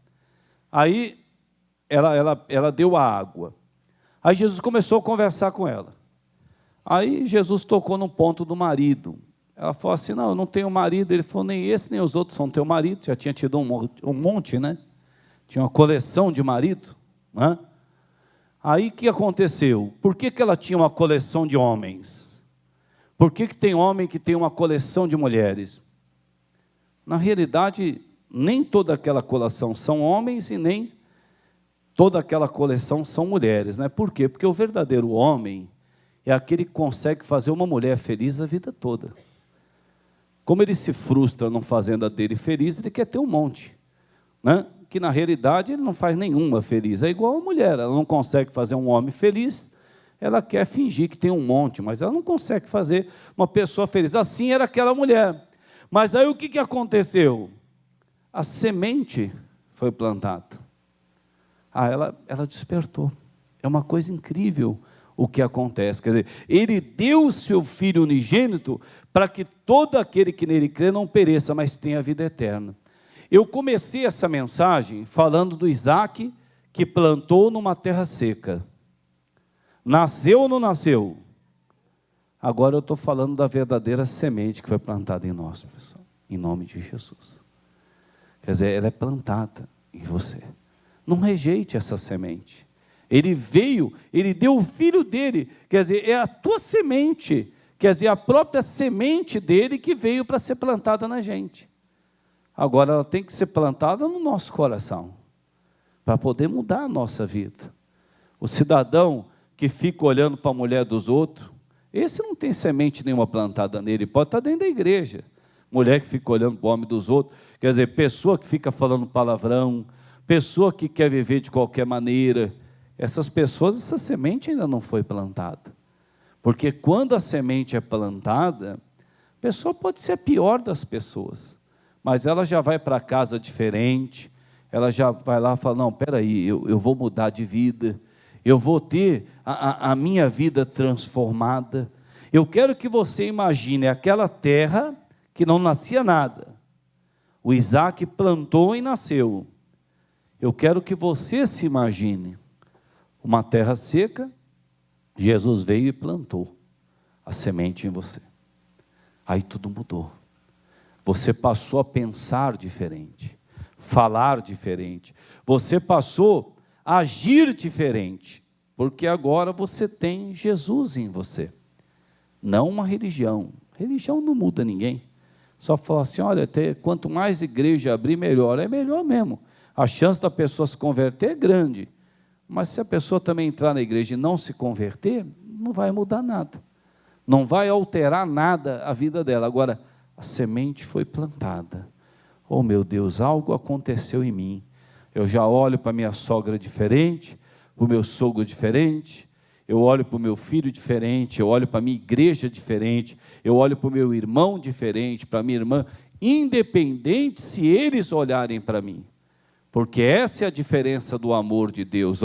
B: Aí ela deu a água. Aí Jesus começou a conversar com ela. Aí Jesus tocou no ponto do marido. Ela falou assim, não, eu não tenho marido. Ele falou, nem esse, nem os outros são teu marido. Já tinha tido um monte, né? Tinha uma coleção de marido. Né? Aí o que aconteceu? Por que ela tinha uma coleção de homens? Por que tem homem que tem uma coleção de mulheres? Na realidade, nem toda aquela coleção são homens e nem toda aquela coleção são mulheres. Né? Por quê? Porque o verdadeiro homem é aquele que consegue fazer uma mulher feliz a vida toda. Como ele se frustra não fazendo a dele feliz, ele quer ter um monte. Né? Que na realidade ele não faz nenhuma feliz. É igual a mulher, ela não consegue fazer um homem feliz, ela quer fingir que tem um monte, mas ela não consegue fazer uma pessoa feliz. Assim era aquela mulher. Mas aí o que aconteceu? A semente foi plantada. Ela despertou. É uma coisa incrível o que acontece. Quer dizer, ele deu o seu Filho unigênito para que todo aquele que nele crê não pereça, mas tenha vida eterna. Eu comecei essa mensagem falando do Isaac que plantou numa terra seca. Nasceu ou não nasceu? Agora eu estou falando da verdadeira semente que foi plantada em nós, pessoal, em nome de Jesus. Quer dizer, ela é plantada em você. Não rejeite essa semente. Ele veio, ele deu o filho dele, quer dizer, é a tua semente, quer dizer, a própria semente dele que veio para ser plantada na gente. Agora ela tem que ser plantada no nosso coração, para poder mudar a nossa vida. O cidadão que fica olhando para a mulher dos outros, esse não tem semente nenhuma plantada nele, pode estar dentro da igreja. Mulher que fica olhando para o homem dos outros, quer dizer, pessoa que fica falando palavrão, pessoa que quer viver de qualquer maneira, essas pessoas, essa semente ainda não foi plantada. Porque quando a semente é plantada, a pessoa pode ser a pior das pessoas, mas ela já vai para casa diferente, ela já vai lá e fala, não, espera aí, eu vou mudar de vida, eu vou ter a minha vida transformada. Eu quero que você imagine aquela terra que não nascia nada. O Isaac plantou e nasceu. Eu quero que você se imagine uma terra seca, Jesus veio e plantou a semente em você. Aí tudo mudou. Você passou a pensar diferente, falar diferente. Você passou a agir diferente, porque agora você tem Jesus em você. Não uma religião. Religião não muda ninguém. Só fala assim, olha, quanto mais igreja abrir, melhor. É melhor mesmo. A chance da pessoa se converter é grande. Mas se a pessoa também entrar na igreja e não se converter, não vai mudar nada. Não vai alterar nada a vida dela. Agora, a semente foi plantada. Oh, meu Deus, algo aconteceu em mim. Eu já olho para minha sogra diferente, para o meu sogro diferente, eu olho para o meu filho diferente, eu olho para a minha igreja diferente, eu olho para o meu irmão diferente, para a minha irmã, independente se eles olharem para mim. Porque essa é a diferença do amor de Deus.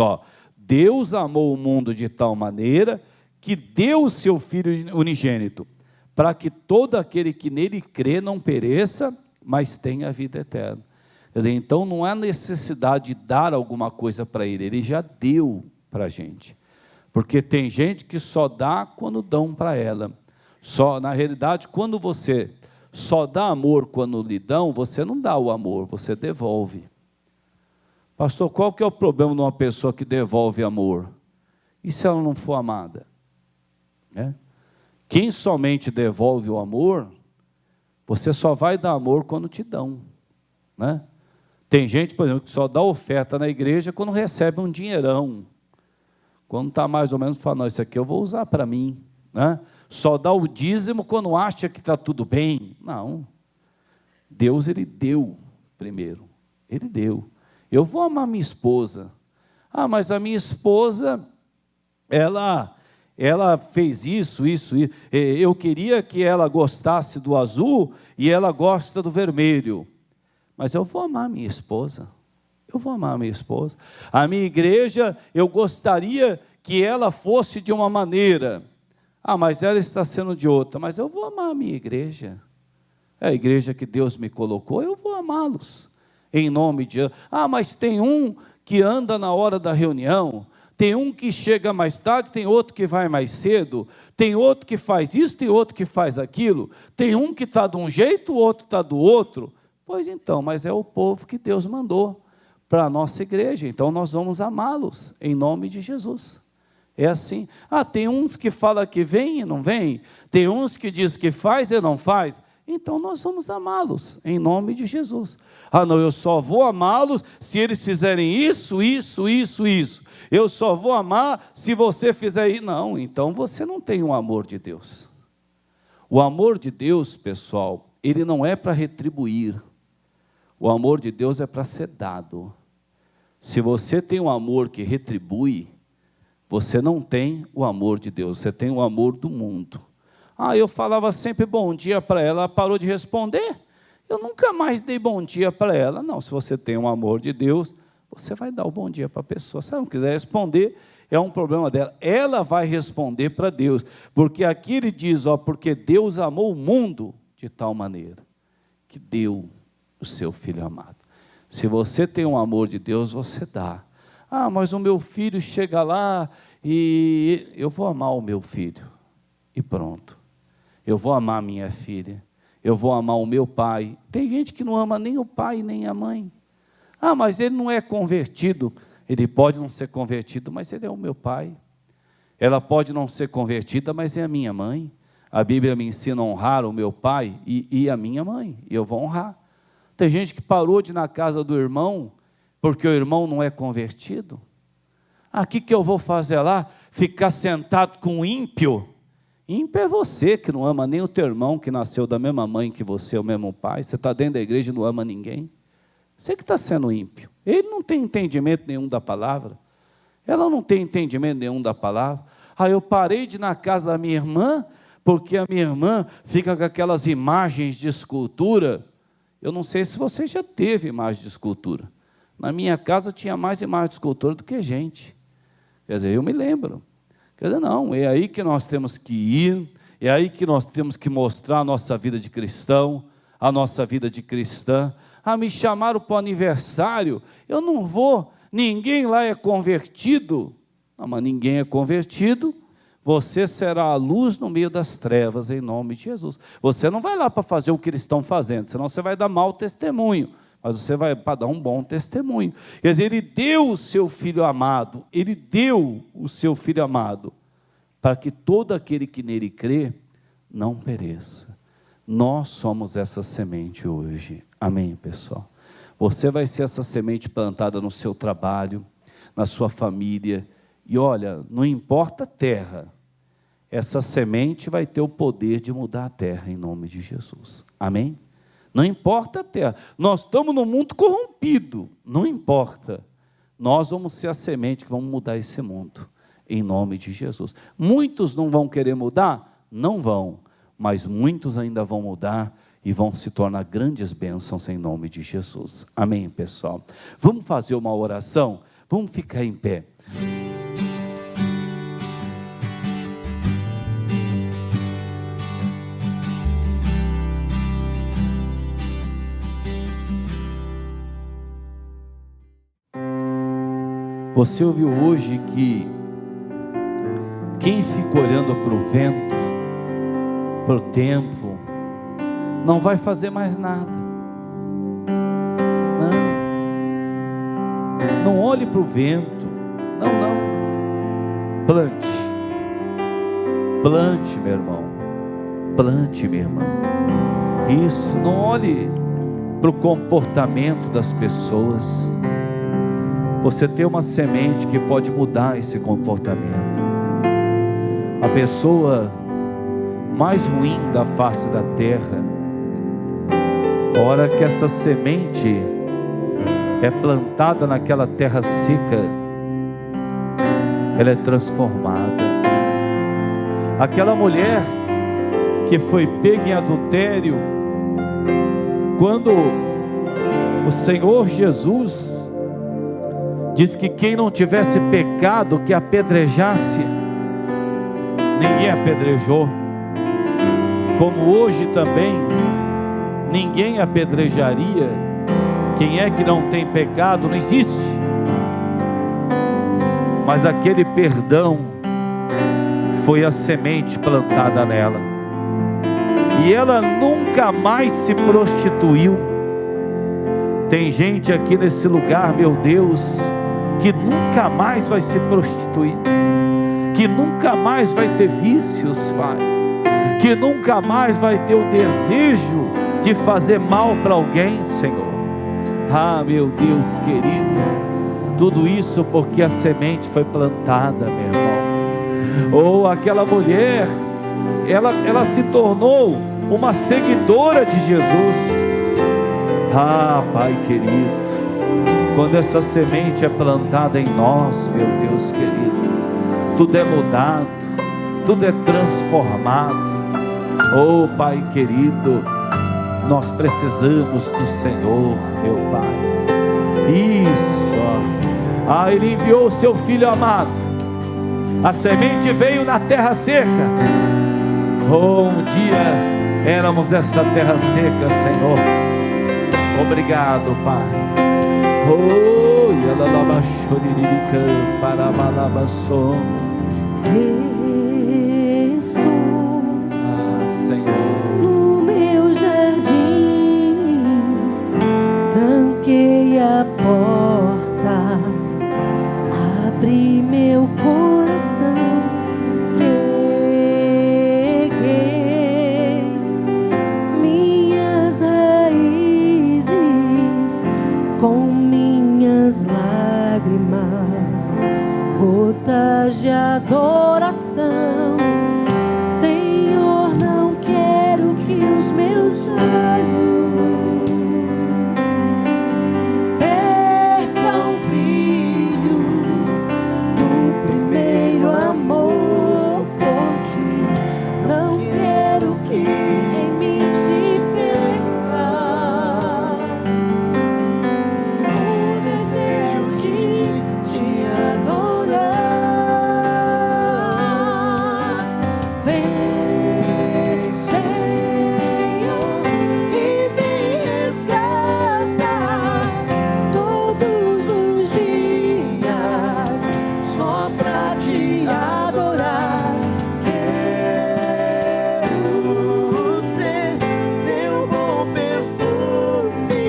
B: Deus amou o mundo de tal maneira que deu o seu Filho unigênito, para que todo aquele que nele crê não pereça, mas tenha a vida eterna. Quer dizer, então não há necessidade de dar alguma coisa para ele, ele já deu para a gente. Porque tem gente que só dá quando dão para ela. Na realidade, quando você só dá amor quando lhe dão, você não dá o amor, você devolve. Pastor, qual que é o problema de uma pessoa que devolve amor? E se ela não for amada? Quem somente devolve o amor, você só vai dar amor quando te dão. Tem gente, por exemplo, que só dá oferta na igreja quando recebe um dinheirão. Quando está mais ou menos falando, não, isso aqui eu vou usar para mim. Só dá o dízimo quando acha que está tudo bem. Não. Deus, ele deu primeiro. Ele deu. Eu vou amar minha esposa. Mas a minha esposa, ela fez isso. Eu queria que ela gostasse do azul e ela gosta do vermelho. Mas eu vou amar minha esposa. Eu vou amar minha esposa. A minha igreja, eu gostaria que ela fosse de uma maneira. Mas ela está sendo de outra. Mas eu vou amar a minha igreja. É a igreja que Deus me colocou, eu vou amá-los. Em nome de... mas tem um que anda na hora da reunião, tem um que chega mais tarde, tem outro que vai mais cedo, tem outro que faz isso, tem outro que faz aquilo, tem um que está de um jeito, o outro está do outro. Pois então, mas é o povo que Deus mandou para a nossa igreja, então nós vamos amá-los, em nome de Jesus. É assim. Tem uns que falam que vem e não vem, tem uns que diz que faz e não faz, então nós vamos amá-los, em nome de Jesus. Não, eu só vou amá-los se eles fizerem isso. Eu só vou amar se você fizer isso. Não, então você não tem o amor de Deus. O amor de Deus, pessoal, ele não é para retribuir. O amor de Deus é para ser dado. Se você tem um amor que retribui, você não tem o amor de Deus, você tem o amor do mundo. Eu falava sempre bom dia para ela, ela parou de responder. Eu nunca mais dei bom dia para ela. Não, se você tem um amor de Deus, você vai dar o bom dia para a pessoa. Se ela não quiser responder, é um problema dela. Ela vai responder para Deus, porque aqui ele diz, porque Deus amou o mundo de tal maneira, que deu o seu Filho amado. Se você tem um amor de Deus, você dá. Mas o meu filho chega lá e eu vou amar o meu filho. E pronto. Eu vou amar a minha filha. Eu vou amar o meu pai. Tem gente que não ama nem o pai nem a mãe. Mas ele não é convertido. Ele pode não ser convertido, mas ele é o meu pai. Ela pode não ser convertida, mas é a minha mãe. A Bíblia me ensina a honrar o meu pai e a minha mãe. E eu vou honrar. Tem gente que parou de ir na casa do irmão, porque o irmão não é convertido. O que eu vou fazer lá? Ficar sentado com o ímpio? Ímpio é você que não ama nem o teu irmão, que nasceu da mesma mãe que você, o mesmo pai. Você está dentro da igreja e não ama ninguém. Você que está sendo ímpio. Ele não tem entendimento nenhum da palavra. Ela não tem entendimento nenhum da palavra. Eu parei de ir na casa da minha irmã, porque a minha irmã fica com aquelas imagens de escultura. Eu não sei se você já teve imagem de escultura. Na minha casa tinha mais imagem de escultura do que gente. Quer dizer, eu me lembro. Quer dizer, não, é aí que nós temos que ir, é aí que nós temos que mostrar a nossa vida de cristão, a nossa vida de cristã. Me chamaram para o aniversário, eu não vou, ninguém lá é convertido. Não, mas ninguém é convertido, você será a luz no meio das trevas, em nome de Jesus. Você não vai lá para fazer o que eles estão fazendo, senão você vai dar mau testemunho, mas você vai para dar um bom testemunho. Quer dizer, ele deu o seu Filho amado, ele deu o seu Filho amado, para que todo aquele que nele crê, não pereça. Nós somos essa semente hoje, amém, pessoal? Você vai ser essa semente plantada no seu trabalho, na sua família, e olha, não importa a terra, essa semente vai ter o poder de mudar a terra, em nome de Jesus, amém? Não importa a terra, nós estamos num mundo corrompido, não importa, nós vamos ser a semente que vamos mudar esse mundo, em nome de Jesus. Muitos não vão querer mudar? Não vão, mas muitos ainda vão mudar e vão se tornar grandes bênçãos em nome de Jesus, amém, pessoal? Vamos fazer uma oração? Vamos ficar em pé. Você ouviu hoje que quem fica olhando para o vento, para o tempo, não vai fazer mais nada. Não olhe para o vento, não. Plante, meu irmão, plante, minha irmã. Isso, não olhe para o comportamento das pessoas. Você tem uma semente que pode mudar esse comportamento. A pessoa mais ruim da face da terra, a hora que essa semente é plantada naquela terra seca, ela é transformada. Aquela mulher que foi pega em adultério, quando o Senhor Jesus diz que quem não tivesse pecado, que apedrejasse, ninguém apedrejou. Como hoje também, ninguém apedrejaria. Quem é que não tem pecado? Não existe. Mas aquele perdão foi a semente plantada nela. E ela nunca mais se prostituiu. Tem gente aqui nesse lugar, meu Deus, que nunca mais vai se prostituir, que nunca mais vai ter vícios, Pai, que nunca mais vai ter o desejo de fazer mal para alguém, Senhor. Meu Deus querido, tudo isso porque a semente foi plantada, meu irmão. Ou aquela mulher, ela se tornou uma seguidora de Jesus. Pai querido, quando essa semente é plantada em nós, meu Deus querido, tudo é mudado, tudo é transformado. Pai querido, nós precisamos do Senhor, meu Pai. Isso, Ele enviou o seu Filho amado A semente veio na terra seca. Oh, um dia éramos essa terra seca, Senhor. Obrigado, Pai. Oh, yalalabashoriribica parabalabassom.
C: Estou
B: Senhor,
C: no meu jardim, tranquei a porta, abri meu coração, reguei minhas raízes com minhas lágrimas, gotas de adoração. Senhor, não quero que os meus olhos percam o brilho do primeiro amor por ti. Não quero que em mim se perca o desejo de te adorar. Vem, Senhor, e me resgata todos os dias só pra te adorar. Quero ser seu bom perfume,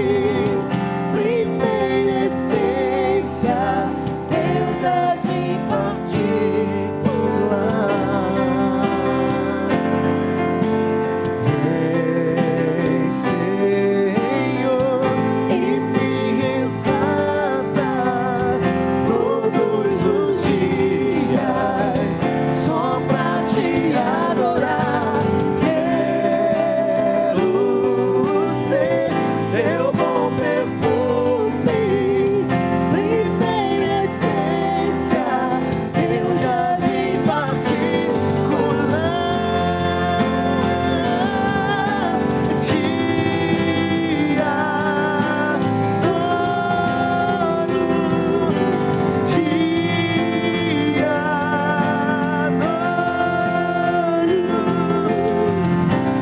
C: primeira essência, teu jardim particular. Vem, Senhor, e me resgata todos os dias só pra te adorar. Quero ser seu bom perfume, primeira essência, teu jardim particular. Te adoro.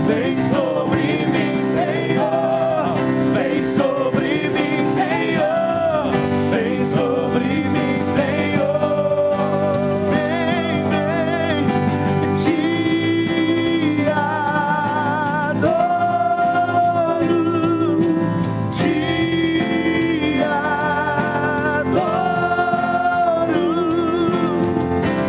C: Vem sobre mim, Senhor. Vem sobre mim, Senhor. Vem sobre mim, Senhor. Vem, vem. Te adoro. Te adoro.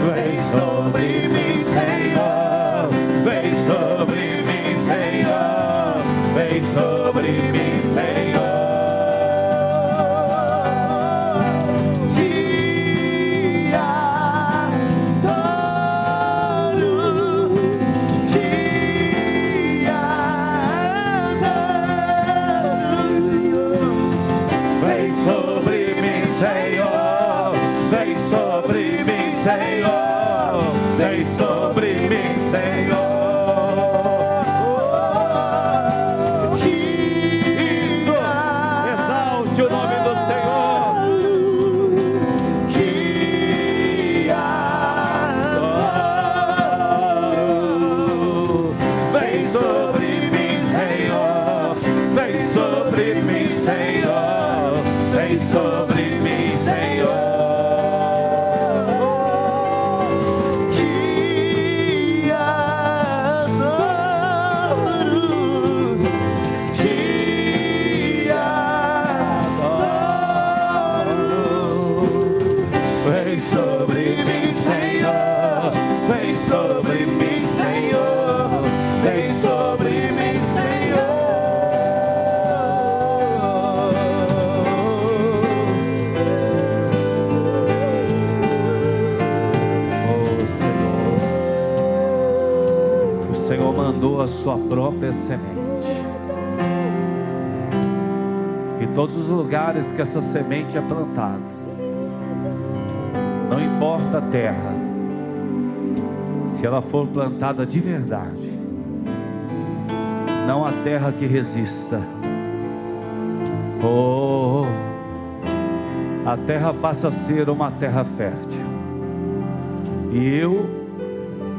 C: Vem sobre mim, Senhor. Vem sobre mim, Senhor. Vem sobre mim, Senhor. Te adoro. Te adoro. Vem sobre mim, Senhor. Vem sobre mim, Senhor. Vem sobre mim, Senhor. Isso, exalte o nome do Senhor. Te adoro. Vem sobre mim, Senhor. Vem sobre mim, Senhor. Vem sobre mim, Senhor. Te adoro. Te adoro. Vem sobre mim, Senhor. Vem sobre mim, Senhor. Vem sobre mim, Senhor. O Senhor mandou a sua própria semente. E todos os lugares que essa semente é plantada, não importa a terra, se ela for plantada de verdade, não há terra que resista. Oh, a terra passa a ser uma terra fértil. E eu,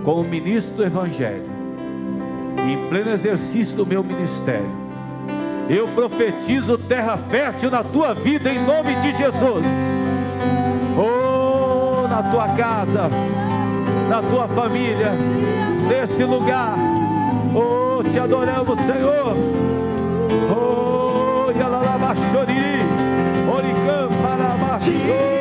C: como ministro do Evangelho, em pleno exercício do meu ministério, eu profetizo terra fértil na tua vida em nome de Jesus. Oh, na tua casa, na tua família, nesse lugar. Oh, te adoramos, Senhor. Oh, yalalabachori, oricam parabachori.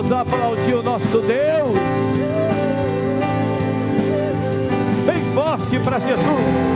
C: Vamos aplaudir o nosso Deus. Bem forte para Jesus.